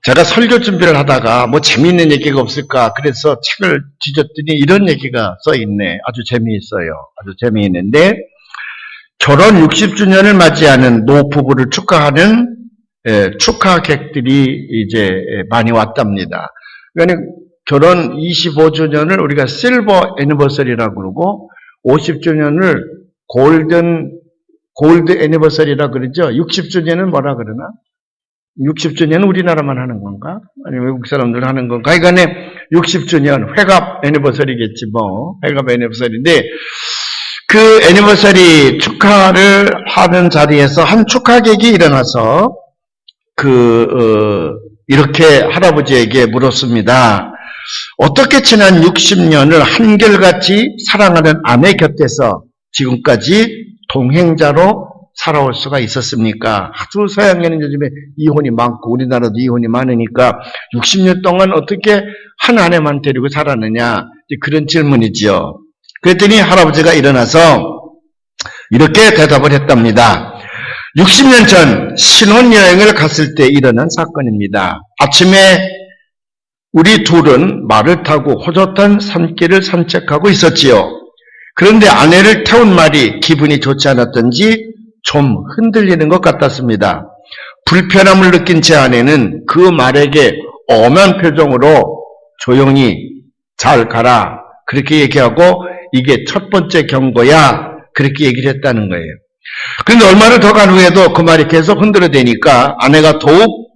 제가 설교 준비를 하다가 뭐 재미있는 얘기가 없을까 그래서 책을 뒤졌더니 이런 얘기가 써있네. 아주 재미있어요. 아주 재미있는데 결혼 60주년을 맞이하는 노 부부를 축하하는 축하객들이 이제 많이 왔답니다. 그러니까 결혼 25주년을 우리가 실버 애니버서리라고 그러고 50주년을 골드 애니버서리라 그러죠. 60주년은 뭐라 그러나? 60주년은 우리나라만 하는 건가? 아니면 외국 사람들 하는 건가? 그러니까 60주년 회갑 애니버서리겠지 뭐. 회갑 애니버서리인데 그 애니버서리 축하를 하는 자리에서 한 축하객이 일어나서 이렇게 할아버지에게 물었습니다. 어떻게 지난 60년을 한결같이 사랑하는 아내 곁에서 지금까지 동행자로 살아올 수가 있었습니까? 아주 서양에는 요즘에 이혼이 많고 우리나라도 이혼이 많으니까 60년 동안 어떻게 한 아내만 데리고 살았느냐 그런 질문이지요. 그랬더니 할아버지가 일어나서 이렇게 대답을 했답니다. 60년 전 신혼여행을 갔을 때 일어난 사건입니다. 아침에 우리 둘은 말을 타고 호젓한 산길을 산책하고 있었지요. 그런데 아내를 태운 말이 기분이 좋지 않았던지 좀 흔들리는 것 같았습니다. 불편함을 느낀 제 아내는 그 말에게 엄한 표정으로 조용히 잘 가라 그렇게 얘기하고 이게 첫 번째 경고야 그렇게 얘기를 했다는 거예요. 그런데 얼마를 더 간 후에도 그 말이 계속 흔들어대니까 아내가 더욱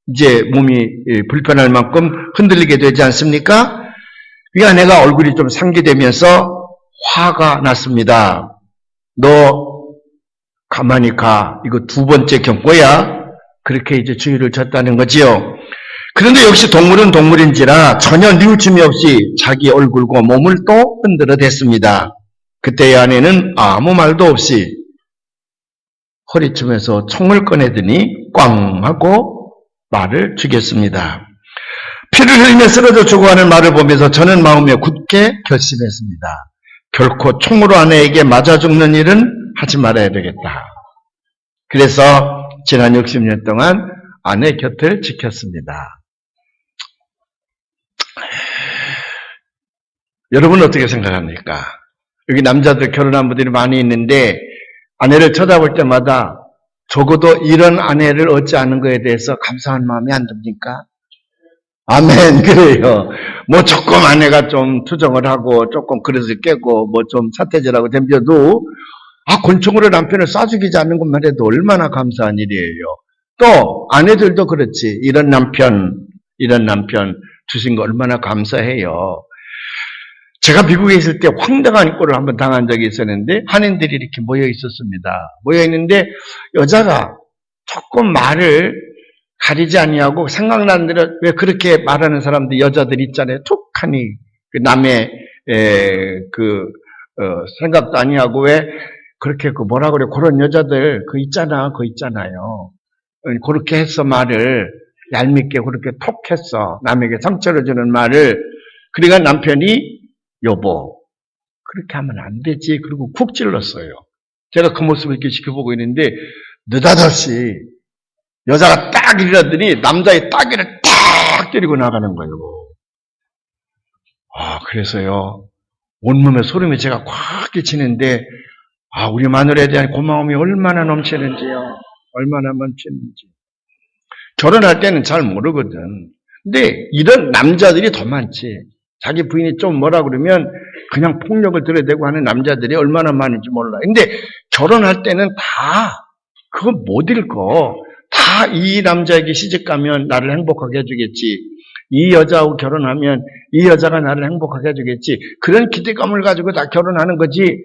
이제 몸이 불편할 만큼 흔들리게 되지 않습니까? 이 아내가 얼굴이 좀 상기되면서 화가 났습니다. 너 가만히 가. 이거 두 번째 경고야. 그렇게 이제 주의를 줬다는 거지요. 그런데 역시 동물은 동물인지라 전혀 뉘우침이 없이 자기 얼굴과 몸을 또 흔들어 댔습니다. 그때의 아내는 아무 말도 없이 허리춤에서 총을 꺼내더니 꽝 하고 말을 죽였습니다. 피를 흘리며 쓰러져 죽어가는 말을 보면서 저는 마음에 굳게 결심했습니다. 결코 총으로 아내에게 맞아 죽는 일은 하지 말아야 되겠다. 그래서 지난 60년 동안 아내 곁을 지켰습니다. 여러분은 어떻게 생각합니까? 여기 남자들 결혼한 분들이 많이 있는데 아내를 쳐다볼 때마다 적어도 이런 아내를 얻지 않은 것에 대해서 감사한 마음이 안 듭니까? 아멘. 그래요. 뭐 조금 아내가 좀 투정을 하고 조금 그릇을 깨고 뭐 좀 사태질하고 덤벼도 권총으로 남편을 쏴 죽이지 않는 것만 해도 얼마나 감사한 일이에요. 또 아내들도 그렇지. 이런 남편 주신 거 얼마나 감사해요. 제가 미국에 있을 때 황당한 꼴을 한번 당한 적이 있었는데 한인들이 이렇게 모여 있었습니다. 모여 있는데 여자가 조금 말을 가리지 아니하고 생각나는 대로 왜 그렇게 말하는 사람들 여자들 있잖아요. 툭하니 남의 생각도 아니하고 왜 그렇게 뭐라 그래 그런 여자들 있잖아요. 그렇게 해서 말을 얄밉게 그렇게 톡 했어. 남에게 상처를 주는 말을. 그러니까 남편이 여보 그렇게 하면 안 되지. 그리고 쿡 찔렀어요. 제가 그 모습을 이렇게 지켜보고 있는데 느닷없이 여자가 딱 일어나더니 남자의 따귀를 딱 때리고 나가는 거예요. 그래서요 온몸에 소름이 제가 꽉 끼치는데 우리 마누라에 대한 고마움이 얼마나 넘치는지요. 결혼할 때는 잘 모르거든. 근데 이런 남자들이 더 많지. 자기 부인이 좀 뭐라 그러면 그냥 폭력을 들여대고 하는 남자들이 얼마나 많은지 몰라. 근데 결혼할 때는 다 그거 못 읽어. 다 이 남자에게 시집가면 나를 행복하게 해주겠지. 이 여자하고 결혼하면 이 여자가 나를 행복하게 해주겠지. 그런 기대감을 가지고 다 결혼하는 거지.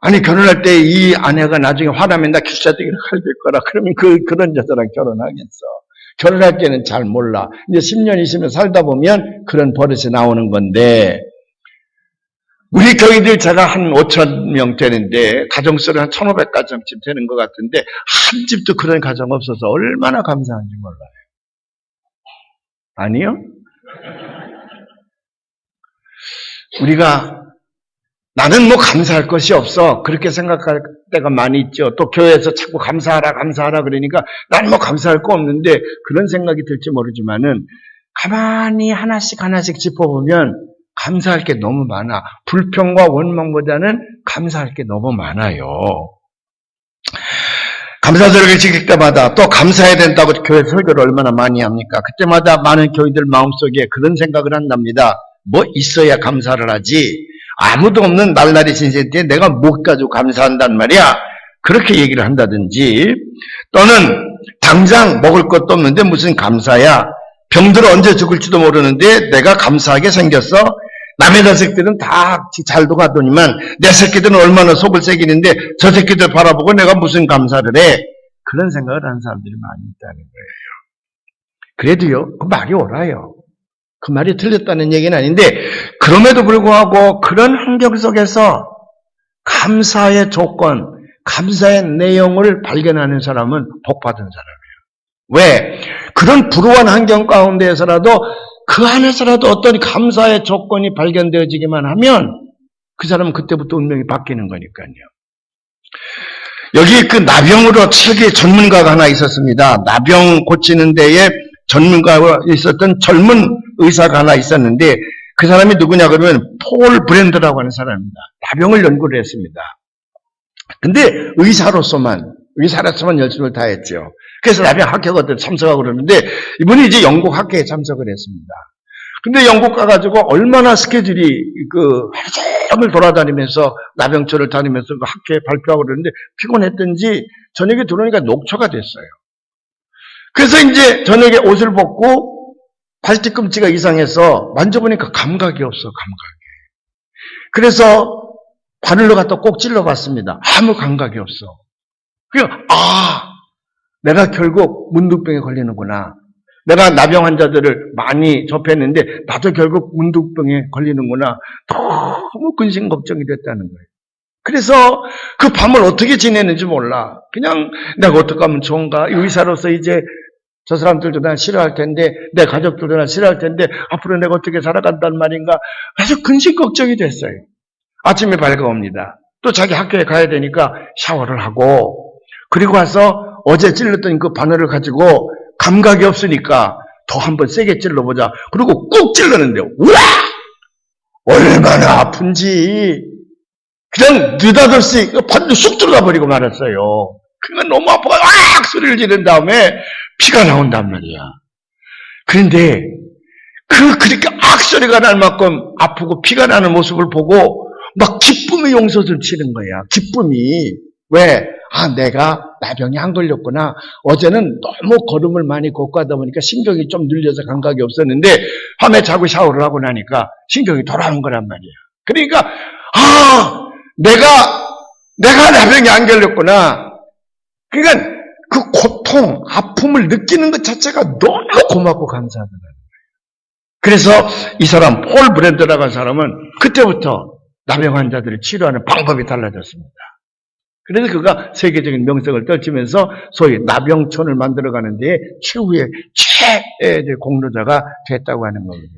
아니 결혼할 때 이 아내가 나중에 화나면 나 귀싸대기를 할릴 거라. 그러면 그런 여자랑 결혼하겠어. 결혼할 때는 잘 몰라. 이제 10년, 20년 살다 보면 그런 버릇이 나오는 건데, 우리 교인들 제가 한 5,000명 되는데, 가정수는 한 1,500가정쯤 되는 것 같은데, 한 집도 그런 가정 없어서 얼마나 감사한지 몰라요. 아니요? 우리가 나는 뭐 감사할 것이 없어. 그렇게 생각할 때가 많이 있죠. 또 교회에서 자꾸 감사하라, 감사하라 그러니까 나는 뭐 감사할 거 없는데 그런 생각이 들지 모르지만은 가만히 하나씩 하나씩 짚어보면 감사할 게 너무 많아. 불평과 원망보다는 감사할 게 너무 많아요. 감사절을 지킬 때마다 또 감사해야 된다고 교회 설교를 얼마나 많이 합니까? 그때마다 많은 교인들 마음속에 그런 생각을 한답니다. 뭐 있어야 감사를 하지. 아무도 없는 날라리 신세대에 내가 못 가지고 감사한단 말이야. 그렇게 얘기를 한다든지 또는 당장 먹을 것도 없는데 무슨 감사야. 병들어 언제 죽을지도 모르는데 내가 감사하게 생겼어. 남의 자식들은 다 잘도 가더니만 내 새끼들은 얼마나 속을 새기는데 저 새끼들 바라보고 내가 무슨 감사를 해. 그런 생각을 하는 사람들이 많이 있다는 거예요. 그래도요, 그 말이 옳아요. 그 말이 틀렸다는 얘기는 아닌데 그럼에도 불구하고 그런 환경 속에서 감사의 조건, 감사의 내용을 발견하는 사람은 복받은 사람이에요. 왜? 그런 불우한 환경 가운데에서라도 그 안에서라도 어떤 감사의 조건이 발견되어지기만 하면 그 사람은 그때부터 운명이 바뀌는 거니까요. 여기 그 나병으로 세계 전문가가 하나 있었습니다. 나병 고치는 데에 전문가가 있었던 젊은 의사가 하나 있었는데 그 사람이 누구냐 그러면 폴 브랜드라고 하는 사람입니다. 나병을 연구를 했습니다. 근데 의사로서만 열심을 다했죠. 그래서 나병 합격을 참석하고 그러는데 이분이 이제 영국 학회에 참석을 했습니다. 근데 영국 가가지고 얼마나 스케줄이 하루 종일 돌아다니면서 나병처를 다니면서 그 학회에 발표하고 그러는데 피곤했던지 저녁에 들어오니까 녹초가 됐어요. 그래서 이제 저녁에 옷을 벗고 발뒤꿈치가 이상해서 만져보니까 감각이 없어, 감각이. 그래서 바늘로 갖다 꼭 찔러봤습니다. 아무 감각이 없어. 내가 결국 문득병에 걸리는구나. 내가 나병 환자들을 많이 접했는데 나도 결국 문득병에 걸리는구나. 너무 근심 걱정이 됐다는 거예요. 그래서 그 밤을 어떻게 지내는지 몰라. 그냥 내가 어떻게 하면 좋은가. 의사로서 이제 저 사람들도 난 싫어할 텐데 내 가족들도 난 싫어할 텐데 앞으로 내가 어떻게 살아간단 말인가. 아주 근심 걱정이 됐어요. 아침에 밝아옵니다. 또 자기 학교에 가야 되니까 샤워를 하고 그리고 와서 어제 찔렀던 그 바늘을 가지고 감각이 없으니까 더 한번 세게 찔러보자. 그리고 꾹 찔렀는데 우와! 얼마나 아픈지 그냥 느닷없이 바늘이 쑥 들어가 버리고 말았어요. 그건 너무 아파서 악 소리를 지른 다음에 피가 나온단 말이야. 그런데 그렇게 악 소리가 날 만큼 아프고 피가 나는 모습을 보고 막 기쁨의 용솟을 치는 거야. 기쁨이. 왜? 내가 나병이 안 걸렸구나. 어제는 너무 걸음을 많이 걷고 하다 보니까 신경이 좀 눌려서 감각이 없었는데 밤에 자고 샤워를 하고 나니까 신경이 돌아오는 거란 말이야. 그러니까 내가 나병이 안 걸렸구나. 그러니까 그 고통, 아픔을 느끼는 것 자체가 너무 고맙고 감사하더라는 거예요. 그래서 이 사람 폴 브랜드라고 하는 사람은 그때부터 나병 환자들을 치료하는 방법이 달라졌습니다. 그래서 그가 세계적인 명성을 떨치면서 소위 나병촌을 만들어가는 데에 최후의 최대 공로자가 됐다고 하는 거거든요.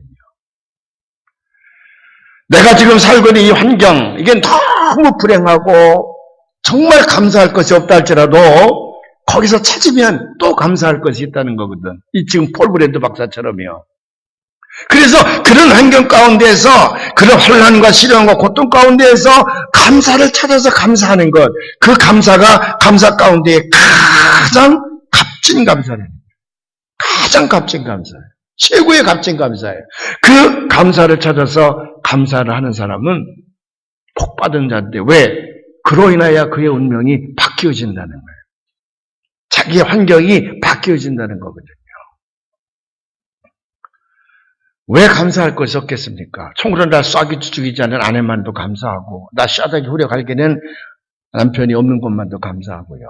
내가 지금 살고 있는 이 환경, 이게 너무 불행하고 정말 감사할 것이 없다 할지라도 거기서 찾으면 또 감사할 것이 있다는 거거든. 이 지금 폴 브랜드 박사처럼요. 그래서 그런 환경 가운데에서 그런 혼란과 시련과 고통 가운데에서 감사를 찾아서 감사하는 것, 그 감사가 감사 가운데에 가장 값진 감사예요. 가장 값진 감사예요. 최고의 값진 감사예요. 그 감사를 찾아서 감사를 하는 사람은 복받은 자인데 왜? 그로 인하여 그의 운명이 바뀌어진다는 거예요. 자기의 환경이 바뀌어진다는 거거든요. 왜 감사할 것이 없겠습니까? 총으로 나 쏴기 죽이지 않는 아내만도 감사하고 나 샤다기 후려 갈기는 남편이 없는 것만도 감사하고요.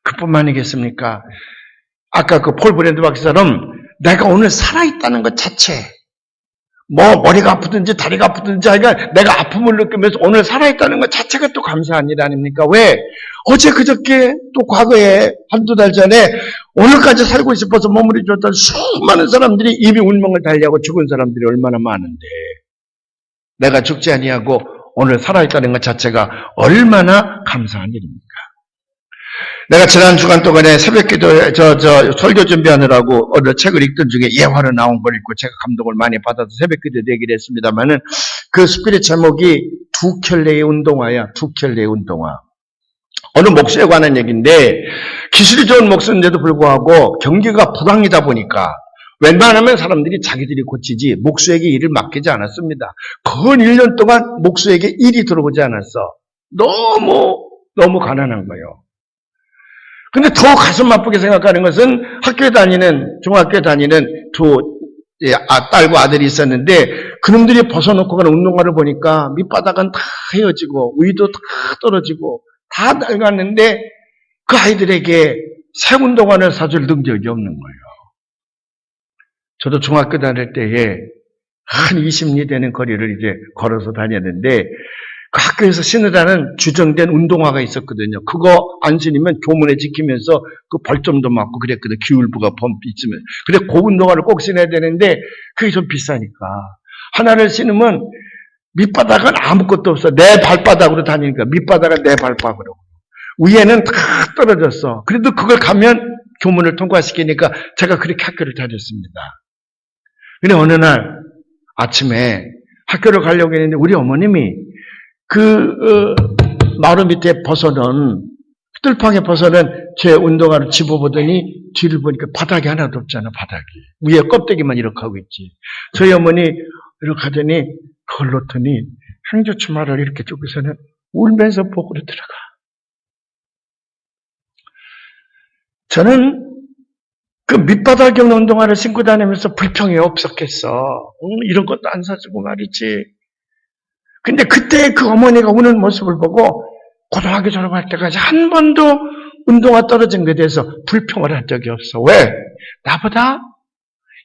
그뿐만이겠습니까? 아까 그 폴 브랜드 박사처럼 내가 오늘 살아있다는 것 자체 뭐 머리가 아프든지 다리가 아프든지 하여간 내가 아픔을 느끼면서 오늘 살아있다는 것 자체가 또 감사한 일 아닙니까? 왜? 어제 그저께 또 과거에 한두 달 전에 오늘까지 살고 싶어서 머무리 줬던 수많은 사람들이 이미 운명을 달리하고 죽은 사람들이 얼마나 많은데 내가 죽지 아니하고 오늘 살아있다는 것 자체가 얼마나 감사한 일입니까? 내가 지난 주간 동안에 새벽기도 설교 준비하느라고 어느 책을 읽던 중에 예화로 나온 걸 읽고 제가 감동을 많이 받아서 새벽기도 얘기를 했습니다만은 그 스피릿 제목이 두 켤레의 운동화야. 두 켤레의 운동화. 어느 목수에 관한 얘기인데 기술이 좋은 목수인데도 불구하고 경기가 부당이다 보니까 웬만하면 사람들이 자기들이 고치지 목수에게 일을 맡기지 않았습니다. 건 1년 동안 목수에게 일이 들어오지 않았어. 너무 가난한 거예요. 근데 더 가슴 아프게 생각하는 것은 중학교에 다니는 두 딸과 아들이 있었는데 그놈들이 벗어놓고 가는 운동화를 보니까 밑바닥은 다 헤어지고 위도 다 떨어지고 다 낡았는데 그 아이들에게 새 운동화를 사줄 능력이 없는 거예요. 저도 중학교 다닐 때에 한 20리 되는 거리를 이제 걸어서 다녔는데 그 학교에서 신으라는 주정된 운동화가 있었거든요. 그거 안 신으면 교문에 지키면서 그 벌점도 맞고 그랬거든요. 기울부가 있으면. 근데 그 운동화를 꼭 신어야 되는데 그게 좀 비싸니까. 하나를 신으면 밑바닥은 아무것도 없어. 내 발바닥으로 다니니까 밑바닥은 내 발바닥으로. 위에는 다 떨어졌어. 그래도 그걸 가면 교문을 통과시키니까 제가 그렇게 학교를 다녔습니다. 근데 어느 날 아침에 학교를 가려고 했는데 우리 어머님이 마루 밑에 벗어놓은 뜰팡에 벗어놓은 제 운동화를 집어보더니 뒤를 보니까 바닥이 하나도 없잖아. 바닥이 위에 껍데기만 이렇게 하고 있지. 저희 어머니 이렇게 하더니 그걸 놓더니 행주 치마를 이렇게 쪼개서는 울면서 복으로 들어가. 저는 그 밑바닥에 없는 운동화를 신고 다니면서 불평이 없었겠어. 이런 것도 안 사주고 말이지. 근데 그때 그 어머니가 우는 모습을 보고 고등학교 졸업할 때까지 한 번도 운동화 떨어진 것에 대해서 불평을 한 적이 없어. 왜? 나보다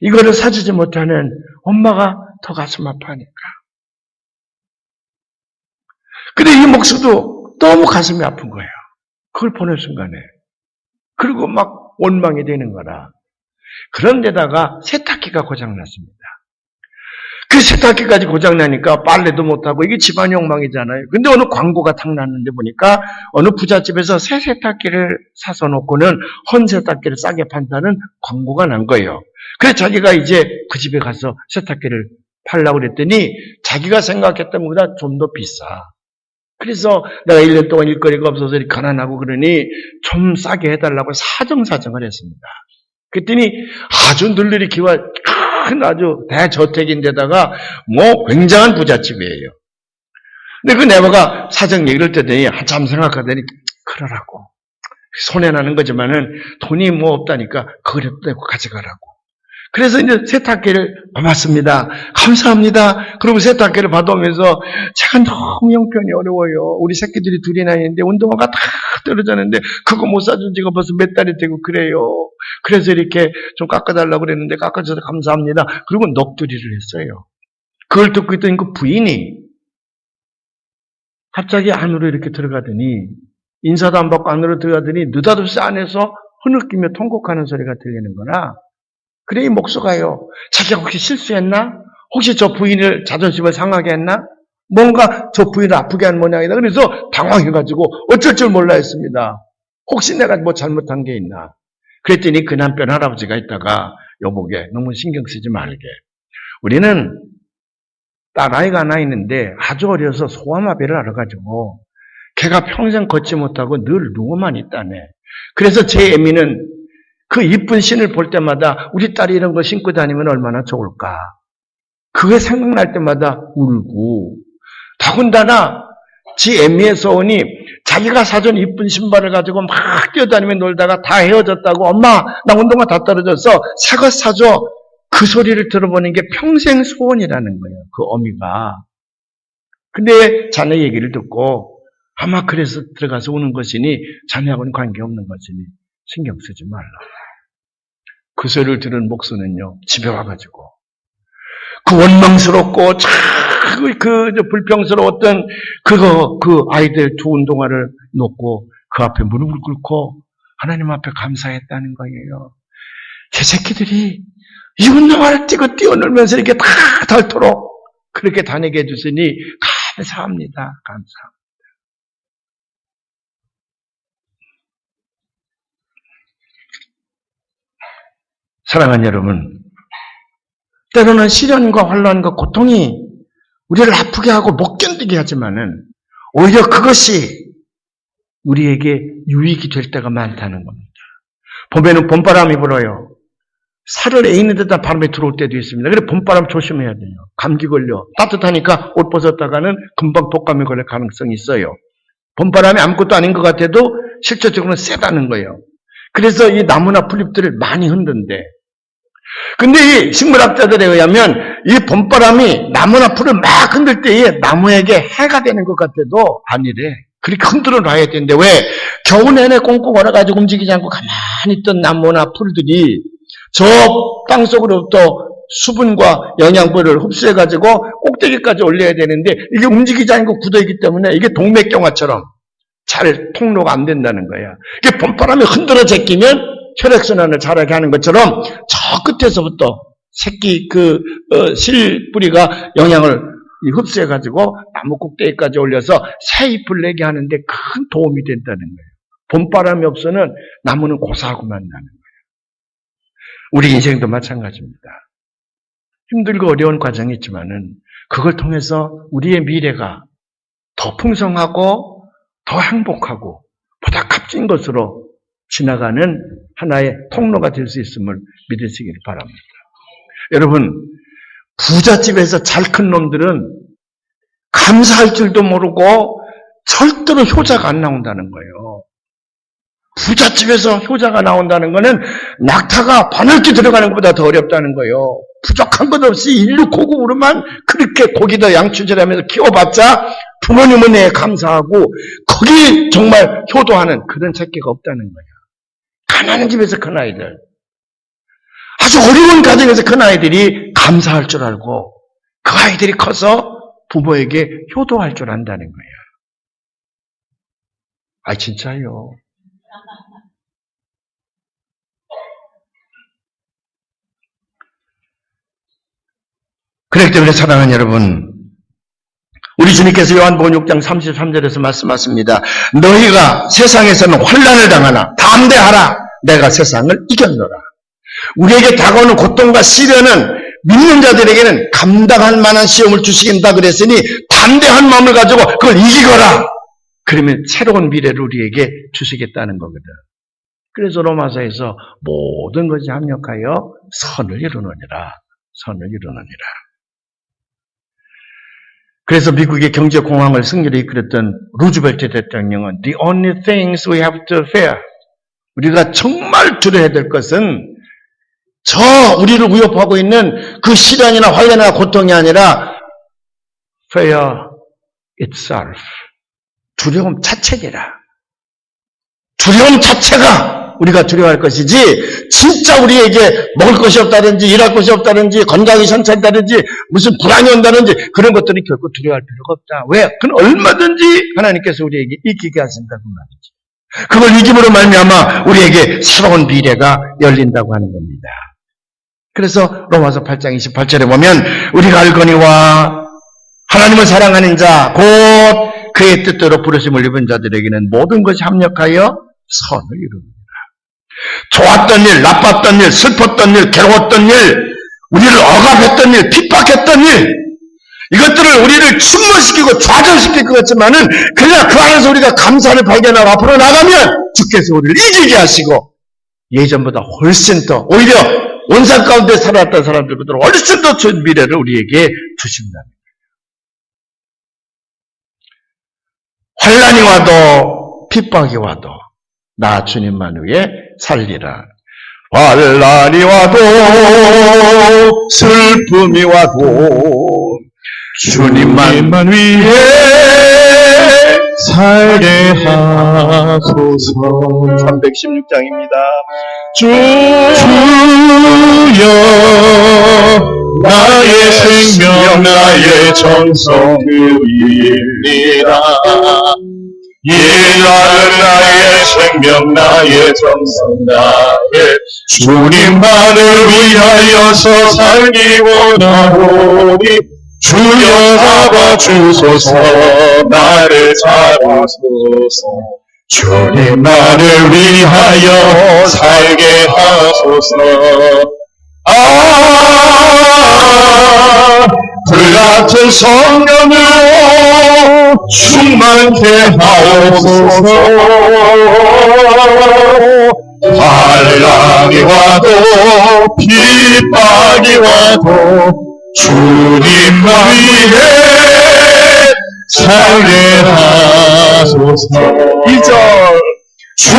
이거를 사주지 못하는 엄마가 더 가슴 아파하니까. 근데 이 목수도 너무 가슴이 아픈 거예요. 그걸 보는 순간에. 그리고 막 원망이 되는 거라. 그런데다가 세탁기가 고장났습니다. 그 세탁기까지 고장나니까 빨래도 못하고 이게 집안이 엉망이잖아요. 근데 어느 광고가 탁 났는데 보니까 어느 부잣집에서 새 세탁기를 사서 놓고는 헌 세탁기를 싸게 판다는 광고가 난 거예요. 그래서 자기가 이제 그 집에 가서 세탁기를 팔려고 그랬더니 자기가 생각했던 것보다 좀 더 비싸. 그래서 내가 1년 동안 일거리가 없어서 가난하고 그러니 좀 싸게 해달라고 사정사정을 했습니다. 그랬더니 아주 늘늘이 기와 큰 아주 대저택인데다가 굉장한 부잣집이에요. 근데 그 내가 사정 얘기를 듣더니 한참 생각하더니 그러라고. 손해나는 거지만은 돈이 없다니까 그거라도 내고 가져가라고. 그래서 이제 세탁기를 받았습니다. 감사합니다. 그리고 세탁기를 받아오면서 제가 너무 형편이 어려워요. 우리 새끼들이 둘이나 있는데 운동화가 다 떨어졌는데 그거 못 사준 지가 벌써 몇 달이 되고 그래요. 그래서 이렇게 좀 깎아달라고 그랬는데 깎아줘서 감사합니다. 그리고 넋두리를 했어요. 그걸 듣고 있더니 그 부인이 갑자기 안으로 이렇게 들어가더니 인사도 안 받고 안으로 들어가더니 느닷없이 안에서 흐느끼며 통곡하는 소리가 들리는 거나 그래 이 목수가요. 자기가 혹시 실수했나? 혹시 저 부인을 자존심을 상하게 했나? 뭔가 저 부인을 아프게 한 모양이다. 그래서 당황해가지고 어쩔 줄 몰라 했습니다. 혹시 내가 뭐 잘못한 게 있나? 그랬더니 그 남편 할아버지가 있다가 여보게 너무 신경 쓰지 말게. 우리는 딸아이가 하나 있는데 아주 어려서 소아마비를 알아가지고 걔가 평생 걷지 못하고 늘 누워만 있다네. 그래서 제 애미는 그 이쁜 신을 볼 때마다 우리 딸이 이런 거 신고 다니면 얼마나 좋을까. 그게 생각날 때마다 울고 더군다나 지 애미의 소원이 자기가 사준 이쁜 신발을 가지고 막 뛰어다니며 놀다가 다 헤어졌다고 엄마 나 운동화 다 떨어져서 새 것 사줘. 그 소리를 들어보는 게 평생 소원이라는 거예요. 그 어미가. 근데 자네 얘기를 듣고 아마 그래서 들어가서 우는 것이니 자네하고는 관계없는 것이니 신경 쓰지 말라. 그 소리를 들은 목수는요, 집에 와가지고, 그 원망스럽고, 그 불평스러웠던 그 아이들 두 운동화를 놓고 그 앞에 무릎을 꿇고 하나님 앞에 감사했다는 거예요. 제 새끼들이 이 운동화를 뛰고 뛰어놀면서 이렇게 다 닳도록 그렇게 다니게 해주시니 감사합니다. 감사합니다. 사랑하는 여러분, 때로는 시련과 환난과 고통이 우리를 아프게 하고 못 견디게 하지만은 오히려 그것이 우리에게 유익이 될 때가 많다는 겁니다. 봄에는 봄바람이 불어요. 살을 에이는 듯한 바람이 들어올 때도 있습니다. 그래서 봄바람 조심해야 돼요. 감기 걸려. 따뜻하니까 옷 벗었다가는 금방 독감이 걸릴 가능성이 있어요. 봄바람이 아무것도 아닌 것 같아도 실질적으로는 세다는 거예요. 그래서 이 나무나 풀잎들을 많이 흔든대. 근데 이 식물학자들에 의하면 이 봄바람이 나무나 풀을 막 흔들 때에 나무에게 해가 되는 것 같아도 아니래. 그렇게 흔들어 놔야 되는데 왜? 겨우 내내 꽁꽁 얼어가지고 움직이지 않고 가만히 있던 나무나 풀들이 저 땅속으로부터 수분과 영양분을 흡수해가지고 꼭대기까지 올려야 되는데 이게 움직이지 않고 굳어있기 때문에 이게 동맥경화처럼 잘 통로가 안 된다는 거야. 이게 봄바람이 흔들어 제끼면 혈액순환을 잘하게 하는 것처럼 저 끝에서부터 새끼 실뿌리가 영양을 흡수해가지고 나무 꼭대기까지 올려서 새 잎을 내게 하는데 큰 도움이 된다는 거예요. 봄바람이 없어는 나무는 고사하고 만나는 거예요. 우리 인생도 마찬가지입니다. 힘들고 어려운 과정이 있지만은 그걸 통해서 우리의 미래가 더 풍성하고 더 행복하고 보다 값진 것으로 지나가는 하나의 통로가 될 수 있음을 믿으시길 바랍니다. 여러분, 부잣집에서 잘 큰 놈들은 감사할 줄도 모르고 절대로 효자가 안 나온다는 거예요. 부잣집에서 효자가 나온다는 거는 낙타가 바늘기 들어가는 것보다 더 어렵다는 거예요. 부족한 것 없이 인류 고급으로만 그렇게 고기도 양추질하면서 키워봤자 부모님은 내 감사하고 거기 정말 효도하는 그런 새끼가 없다는 거예요. 가난한 집에서 큰 아이들, 아주 어려운 가정에서 큰 아이들이 감사할 줄 알고 그 아이들이 커서 부모에게 효도할 줄 안다는 거예요. 아, 진짜요. 그렇기 때문에 사랑하는 여러분, 우리 주님께서 요한복음 6장 33절에서 말씀하십니다. 너희가 세상에서는 환난을 당하나 담대하라. 내가 세상을 이겼노라. 우리에게 다가오는 고통과 시련은 믿는 자들에게는 감당할 만한 시험을 주시긴다 그랬으니 담대한 마음을 가지고 그걸 이기거라. 그러면 새로운 미래를 우리에게 주시겠다는 거거든. 그래서 로마서에서 모든 것이 합력하여 선을 이루느니라. 선을 이루느니라. 그래서 미국의 경제 공황을 승리로 이끌었던 루즈벨트 대통령은 The only things we have to fear, 우리가 정말 두려워야 될 것은 우리를 위협하고 있는 그 시련이나 환난이나 고통이 아니라 fear itself, 두려움 자체이라. 두려움 자체가 우리가 두려워할 것이지 진짜 우리에게 먹을 것이 없다든지 일할 것이 없다든지 건강이 현찮다든지 무슨 불안이 온다든지 그런 것들이 결코 두려워할 필요가 없다. 왜? 그건 얼마든지 하나님께서 우리에게 이기게 하신다고 말이죠. 그걸 이김으로 말미암아 우리에게 새로운 미래가 열린다고 하는 겁니다. 그래서 로마서 8장 28절에 보면 우리가 알거니와 하나님을 사랑하는 자 곧 그의 뜻대로 부르심을 입은 자들에게는 모든 것이 합력하여 선을 이룹니다. 좋았던 일, 나빴던 일, 슬펐던 일, 괴로웠던 일, 우리를 억압했던 일, 핍박했던 일, 이것들을 우리를 침몰시키고 좌절시킬 것 같지만은 그러나 그 안에서 우리가 감사를 발견하고 앞으로 나가면 주께서 우리를 이기게 하시고 예전보다 훨씬 더 오히려 원상 가운데 살아왔던 사람들보다 훨씬 더 좋은 미래를 우리에게 주신다는 거예요. 환난이 와도 핍박이 와도 나 주님만 위해 살리라. 환난이 와도 슬픔이 와도 주님만 위해 살게 하소서. 316장입니다. 주여 나의 생명 나의 정성 드리리라. 나는 나의 생명 나의 정성 나의 주님만을 위하여서 살기 원하오니 주여 잡아주소서 나를 잡으소서 주님 나를 위하여 살게 하소서 불같은 성령으로 충만케 하옵소서 환란이 와도 핍박이 와도 주님만 위해 살게 하소서 2절 주여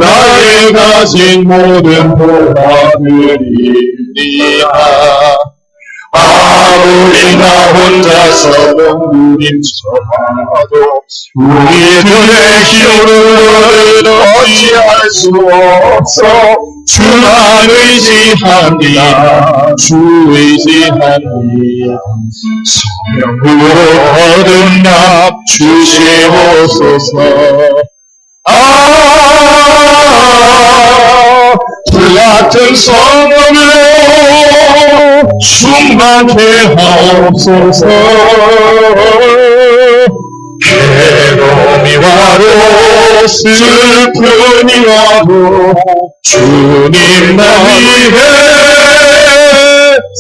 나의 가진 모든 보화들이니라 아무리 나 혼자서 몸부림쳐봐도 우리들의 힘을 어찌할 수 없어 주만 의지합니다 주 의지합니다 성령으로 얻은 납 주시옵소서 불같은 성령으로 충만케 하옵소서 괴로움이 와도 슬픔이 와도 주님만 위해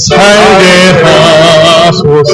살게 하소서